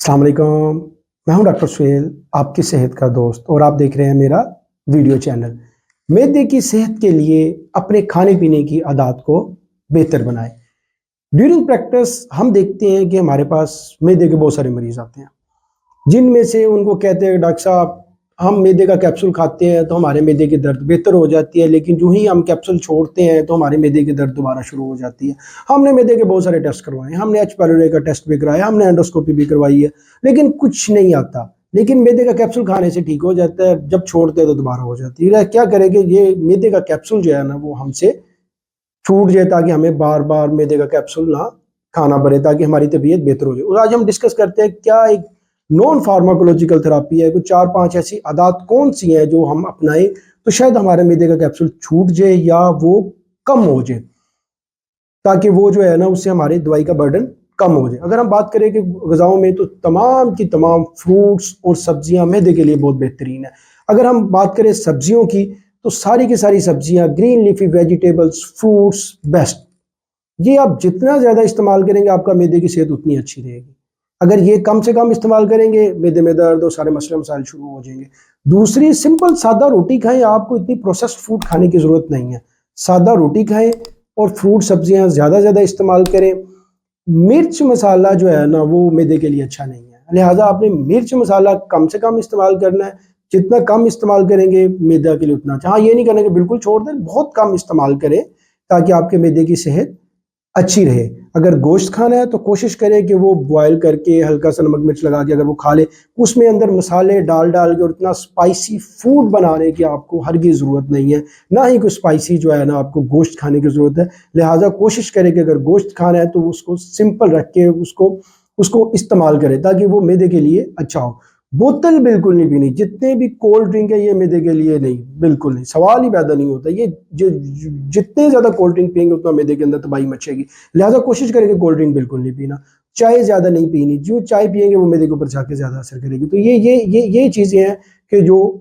अस्सलाम वालेकुम। मैं हूं डॉक्टर सुहेल, आपकी सेहत का दोस्त, और आप देख रहे हैं मेरा वीडियो चैनल। मैदे की सेहत के लिए अपने खाने पीने की आदत को बेहतर बनाएं। ड्यूरिंग प्रैक्टिस हम देखते हैं कि हमारे पास मैदे के बहुत सारे मरीज आते हैं, जिनमें से उनको कहते हैं डॉक्टर साहब हम मैदे का कैप्सूल खाते हैं तो हमारे मैदे की दर्द बेहतर हो जाती है, लेकिन जो ही हम कैप्सूल छोड़ते हैं तो हमारे मैदे की दर्द दोबारा शुरू हो जाती है। हमने मैदे के बहुत सारे टेस्ट करवाए हैं, हमने एच पायलोरी का टेस्ट भी कराया, हमने एंडोस्कोपी भी करवाई है, लेकिन कुछ नहीं आता। लेकिन मैदे का कैप्सूल खाने से ठीक हो जाता है, जब छोड़ते हैं तो दोबारा हो जाती है। क्या करेंगे, ये मैदे का कैप्सूल जो है ना वो हमसे छूट जाए, ताकि हमें बार बार मैदे का कैप्सूल ना खाना पड़े, ताकि हमारी तबीयत बेहतर हो जाए। और आज हम डिस्कस करते हैं क्या एक नॉन फार्माकोलॉजिकल थेरापी है, कुछ 4-5 ऐसी आदत कौन सी हैं जो हम अपनाएं तो शायद हमारे मैदे का कैप्सूल छूट जाए या वो कम हो जाए, ताकि वो जो है ना उससे हमारी दवाई का बर्डन कम हो जाए। अगर हम बात करें कि ग़िज़ाओं में, तो तमाम की तमाम फ्रूट्स और सब्जियां मैदे के लिए बहुत बेहतरीन है। अगर हम बात करें सब्जियों की, तो सारी की सारी सब्जियां, green leafy vegetables, fruits best. ये आप जितना ज़्यादा इस्तेमाल करेंगे आपका मैदे की सेहत उतनी अच्छी रहेगी। अगर ये कम से कम इस्तेमाल करेंगे, मैदे में दर्द और सारे मसले मसाइल शुरू हो जाएंगे। दूसरी, सिंपल सादा रोटी खाएं, आपको इतनी प्रोसेस्ड फूड खाने की ज़रूरत नहीं है। सादा रोटी खाएं और फ्रूट सब्जियां ज़्यादा इस्तेमाल करें। मिर्च मसाला जो है ना वो मैदे के लिए अच्छा नहीं है, लिहाजा आपने मिर्च मसाला कम से कम इस्तेमाल करना है। जितना कम इस्तेमाल करेंगे मैदा के लिए उतना अच्छा। हाँ, ये नहीं करना कि बिल्कुल छोड़ दें, बहुत कम इस्तेमाल करें ताकि आपके मैदे की सेहत अच्छी रहे। अगर गोश्त खाना है तो कोशिश करें कि वो बॉयल करके हल्का सा नमक मिर्च लगा के अगर वो खा ले, उसमें अंदर मसाले डाल डाल के, और इतना स्पाइसी फूड बनाने की आपको हरगिज़ ज़रूरत नहीं है, ना ही कोई स्पाइसी जो है ना आपको गोश्त खाने की ज़रूरत है। लिहाजा कोशिश करें कि अगर गोश्त खाना है तो उसको सिंपल रख के उसको उसको इस्तेमाल करें, ताकि वो मैदे के लिए अच्छा हो। बोतल बिल्कुल नहीं पीनी, जितने भी कोल्ड ड्रिंक है ये मैदे के लिए नहीं, बिल्कुल नहीं, सवाल ही पैदा नहीं होता। ये जितने ज़्यादा कोल्ड ड्रिंक पियेंगे उतना मैदे के अंदर तबाही मचेगी। लिहाजा कोशिश करें कि कोल्ड ड्रिंक बिल्कुल नहीं पीना, चाय ज़्यादा नहीं पीनी, जो चाय पियेंगे वो मैदे के ऊपर जाके ज़्यादा असर करेगी। तो ये चीज़ें हैं कि जो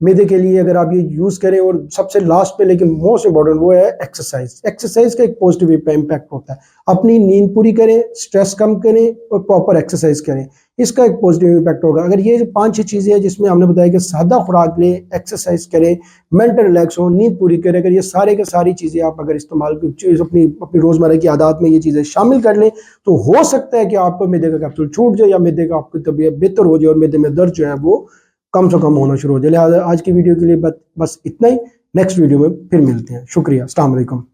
मैदे के लिए अगर आप ये यूज़ करें। और सबसे लास्ट पे लेकिन मोस्ट इंपॉर्टेंट वो है एक्सरसाइज। एक्सरसाइज का एक पॉजिटिव इम्पैक्ट होता है। अपनी नींद पूरी करें, स्ट्रेस कम करें और प्रॉपर एक्सरसाइज करें, इसका एक पॉजिटिव इम्पैक्ट होगा। अगर ये 5-6 चीज़ें हैं जिसमें हमने बताया कि सादा खुराक लें, एक्सरसाइज करें, मेंटल रिलैक्स हो, नींद पूरी करें, अगर ये सारे के सारी चीज़ें आप अगर इस्तेमाल अपनी अपनी रोज़मर्रा की आदत में ये चीज़ें शामिल कर लें, तो हो सकता है कि आपको मैदे का कैप्सूल छूट जाए या मैदे का आपकी तबीयत बेहतर हो जाए और मैदे में दर्द जो है वो कम से कम होना शुरू हो जाए। लिहाजा आज की वीडियो के लिए बस इतना ही। नेक्स्ट वीडियो में फिर मिलते हैं। शुक्रिया। अस्सलाम वालेकुम।